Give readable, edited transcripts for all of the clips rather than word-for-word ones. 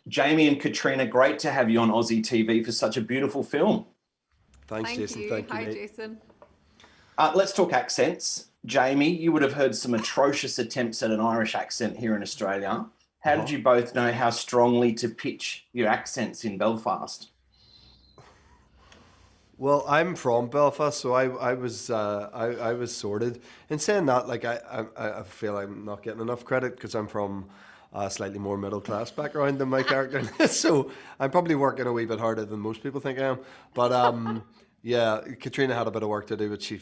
Jamie and Caitríona, great to have you on Aussie TV for such a beautiful film. Thanks, Thank Jason. you. Thank you, Hi, mate. Jason. Let's talk accents. Jamie, you would have heard some atrocious attempts at an Irish accent here in Australia. How did you both know how strongly to pitch your accents in Belfast? Well, I'm from Belfast, so I was sorted. In saying that, like I feel I'm not getting enough credit because I'm from a slightly more middle class background than my character, so I'm probably working a wee bit harder than most people think I am. But yeah, Caitríona had a bit of work to do, but she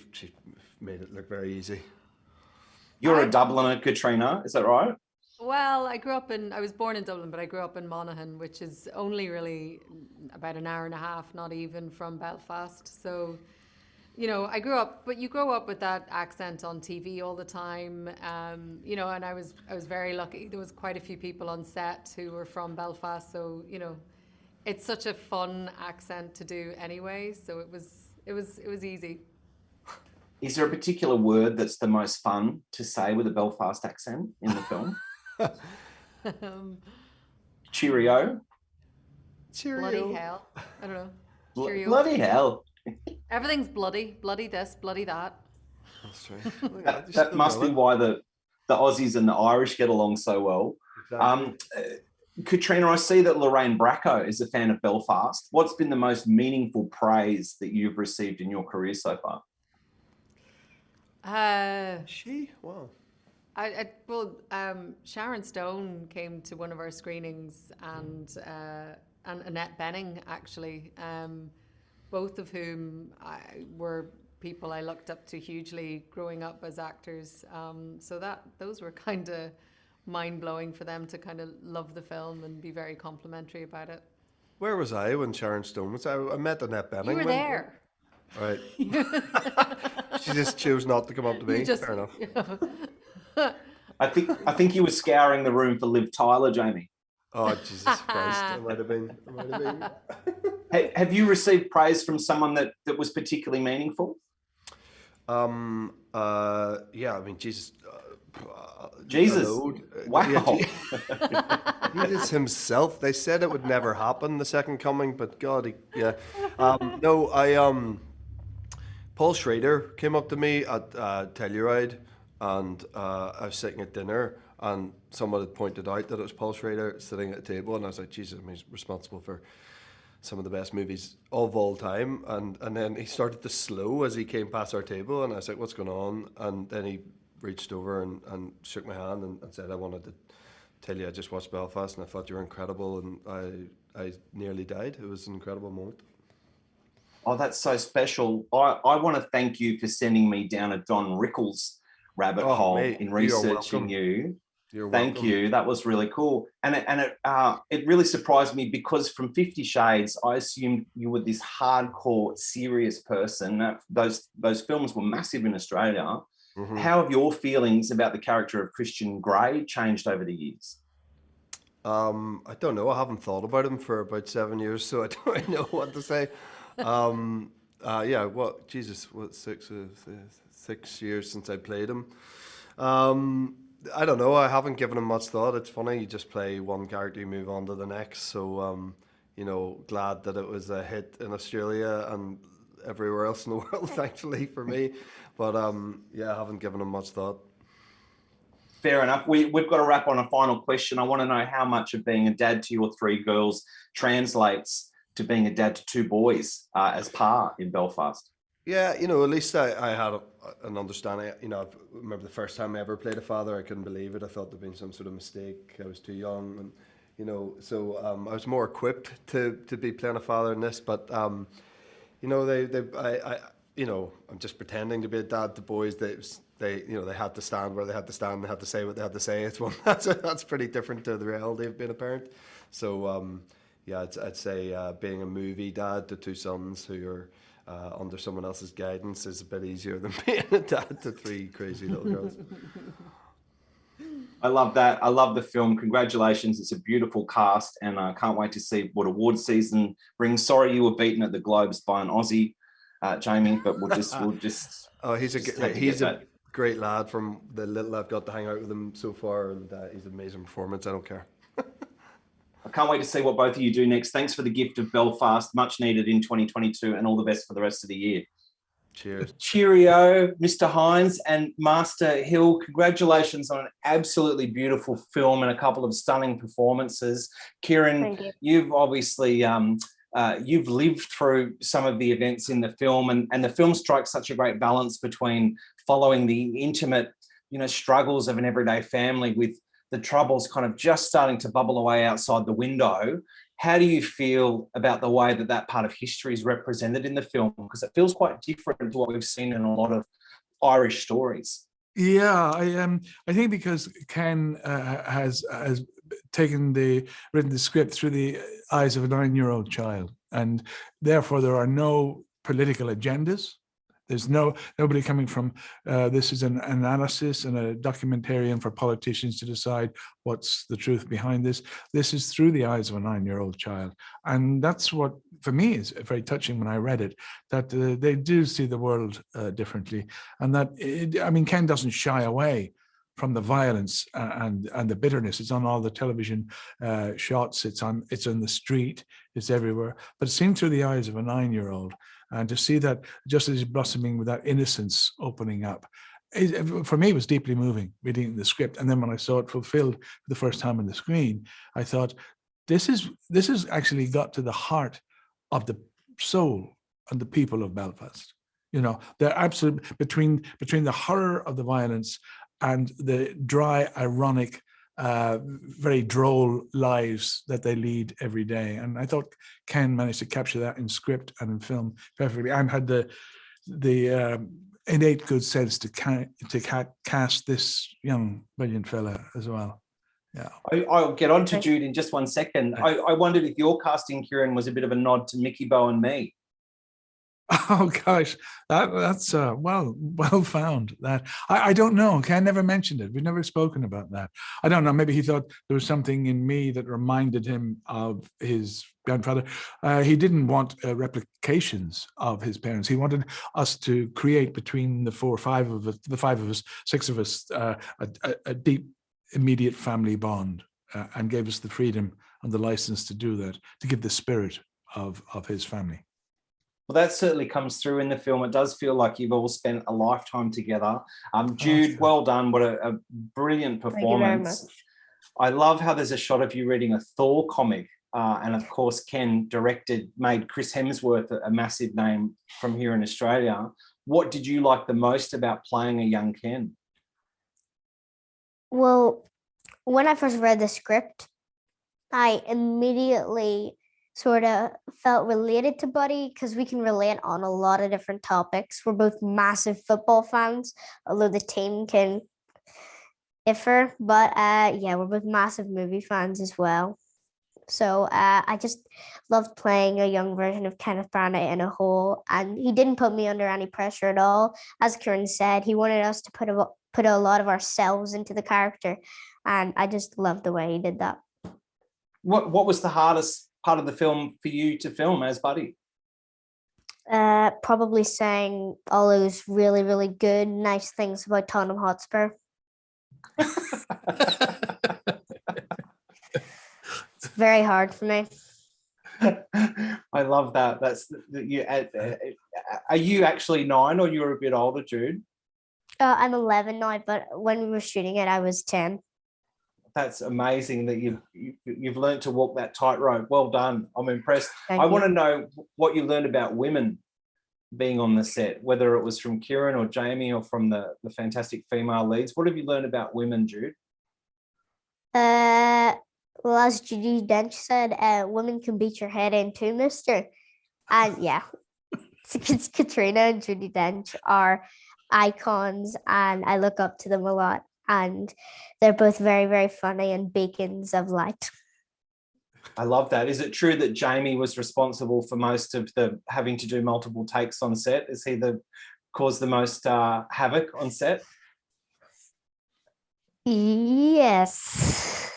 made it look very easy. You're a I Dubliner, Caitríona, is that right? Well, I was born in Dublin, but I grew up in Monaghan, which is only really about an hour and a half, not even from Belfast. So, I grew up, but you grow up with that accent on TV all the time. And I was very lucky. There was quite a few people on set who were from Belfast, so it's such a fun accent to do anyway. So it was easy. Is there a particular word that's the most fun to say with a Belfast accent in the film? Um, Cheerio. Bloody Cheerio. hell! I don't know. Cheerio. Bloody hell. Everything's bloody, bloody this, bloody that. That's right. That must be why the Aussies and the Irish get along so well. Exactly. Caitríona, I see that Lorraine Bracco is a fan of Belfast. What's been the most meaningful praise that you've received in your career so far? She? Wow. Sharon Stone came to one of our screenings, and Annette Bening actually, both of whom were people I looked up to hugely growing up as actors. So those were kind of mind blowing for them to kind of love the film and be very complimentary about it. Where was I when Sharon Stone was? I met Annette Bening. You were there. All right. She just chose not to come up to me. Fair enough. I think you were scouring the room for Liv Tyler, Jamie. Oh, Jesus Christ. It might have been. It might have been. Have you received praise from someone that was particularly meaningful? Yeah, I mean, Jesus. Jesus. Wow. Yeah, Jesus himself. They said it would never happen, the second coming, but God, yeah. No, Paul Schrader came up to me at Telluride, and I was sitting at dinner, and someone had pointed out that it was Paul Schrader sitting at a table, and I was like, Jesus, I mean, he's responsible for some of the best movies of all time. And then he started to slow as he came past our table, and I was like, what's going on? And then he reached over and shook my hand and said, I wanted to tell you I just watched Belfast, and I thought you were incredible, and I nearly died. It was an incredible moment. Oh, that's so special. I want to thank you for sending me down a Don Rickles rabbit hole mate, in researching you. Thank you. That was really cool. And it really surprised me because from 50 Shades, I assumed you were this hardcore, serious person. Those films were massive in Australia. Mm-hmm. How have your feelings about the character of Christian Grey changed over the years? I don't know. I haven't thought about him for about 7 years, so I don't really know what to say. Yeah, what, Jesus, what, 6 years since I played him. I don't know. I haven't given him much thought. It's funny, you just play one character, you move on to the next. So, glad that it was a hit in Australia and everywhere else in the world, thankfully for me. But yeah, I haven't given him much thought. Fair enough. We've got to wrap on a final question. I want to know how much of being a dad to your 3 girls translates to being a dad to 2 boys as Pa in Belfast. Yeah, at least I had an understanding. I remember the first time I ever played a father, I couldn't believe it. I thought there'd been some sort of mistake. I was too young, and so I was more equipped to be playing a father in this. But I'm just pretending to be a dad to boys. They had to stand where they had to stand. They had to say what they had to say. It's one that's pretty different to the reality of being a parent. So yeah, I'd say being a movie dad to 2 sons who are under someone else's guidance is a bit easier than being a dad to 3 crazy little girls. I love that. I love the film. Congratulations. It's a beautiful cast, and I can't wait to see what award season brings. Sorry you were beaten at the Globes by an Aussie, Jamie, but we'll just. Oh, he's a great lad. From the little I've got to hang out with him so far, and he's an amazing performance. I don't care. I can't wait to see what both of you do next. Thanks for the gift of Belfast, much needed in 2022, and all the best for the rest of the year. Cheers. Cheerio, Mr. Hinds and Master Hill. Congratulations on an absolutely beautiful film and a couple of stunning performances. Ciarán, you've obviously you've lived through some of the events in the film, and the film strikes such a great balance between following the intimate, struggles of an everyday family with the troubles kind of just starting to bubble away outside the window. How do you feel about the way that part of history is represented in the film? Because it feels quite different to what we've seen in a lot of Irish stories. Yeah, I think because Ken has written the script through the eyes of a 9-year-old child, and therefore there are no political agendas. There's nobody coming from, this is an analysis and a documentarian for politicians to decide what's the truth behind this. This is through the eyes of a 9-year-old child. And that's what, for me, is very touching when I read it, that they do see the world differently. And that, Ken doesn't shy away from the violence and the bitterness. It's on all the television shots. It's on the street. It's everywhere. But it's seen through the eyes of a 9-year-old. And to see that just as he's blossoming with that innocence opening up, for me, it was deeply moving reading the script. And then when I saw it fulfilled for the first time on the screen, I thought, this is actually got to the heart of the soul and the people of Belfast. They're absolute between the horror of the violence and the dry, ironic, very droll lives that they lead every day. And I thought Ken managed to capture that in script and in film perfectly, and had the innate good sense to cast this young, brilliant fella as well. Yeah. I'll get on to Jude in just 1 second. I wondered if your casting, Ciarán, was a bit of a nod to Mickey, Bo and me. Oh gosh, that's well found. That I don't know. Ken never mentioned it. We've never spoken about that. I don't know. Maybe he thought there was something in me that reminded him of his grandfather. He didn't want replications of his parents. He wanted us to create between the 5 of us, 6 of us, a deep, immediate family bond, and gave us the freedom and the license to do that, to give the spirit of his family. Well, that certainly comes through in the film. It does feel like you've all spent a lifetime together. Jude, well done. What a brilliant performance. Thank you very much. I love how there's a shot of you reading a Thor comic. And of course, Ken made Chris Hemsworth a massive name from here in Australia. What did you like the most about playing a young Ken? Well, when I first read the script, I immediately sort of felt related to Buddy, because we can relate on a lot of different topics. We're both massive football fans, although the team can differ. But yeah, we're both massive movie fans as well. So I just loved playing a young version of Kenneth Branagh in a hole, and he didn't put me under any pressure at all. As Ciarán said, he wanted us to put a lot of ourselves into the character, and I just loved the way he did that. What was the hardest part of the film for you to film as Buddy? Probably saying all those really, really good, nice things about Tottenham Hotspur. It's very hard for me. I love that. Are you actually 9, or you're a bit older, Jude? I'm 11 now, but when we were shooting it, I was 10. That's amazing that you've learned to walk that tightrope. Well done. I'm impressed. Thank I you. want to know what you learned about women being on the set, whether it was from Ciarán or Jamie or from the fantastic female leads. What have you learned about women, Jude? Well, as Judi Dench said, women can beat your head in too, mister. And yeah, Caitríona and Judi Dench are icons, and I look up to them a lot. And they're both very, very funny and beacons of light. I love that. Is it true that Jamie was responsible for most of the having to do multiple takes on set? Is he caused the most havoc on set? Yes.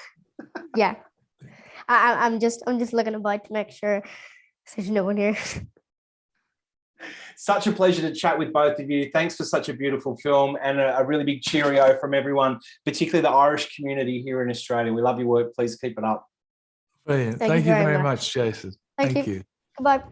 Yeah. I'm just looking about to make sure there's no one here. Such a pleasure to chat with both of you. Thanks for such a beautiful film, and a really big cheerio from everyone, particularly the Irish community here in Australia. We love your work. Please keep it up. Brilliant. Thank you very much, Jason. Thank you. Goodbye.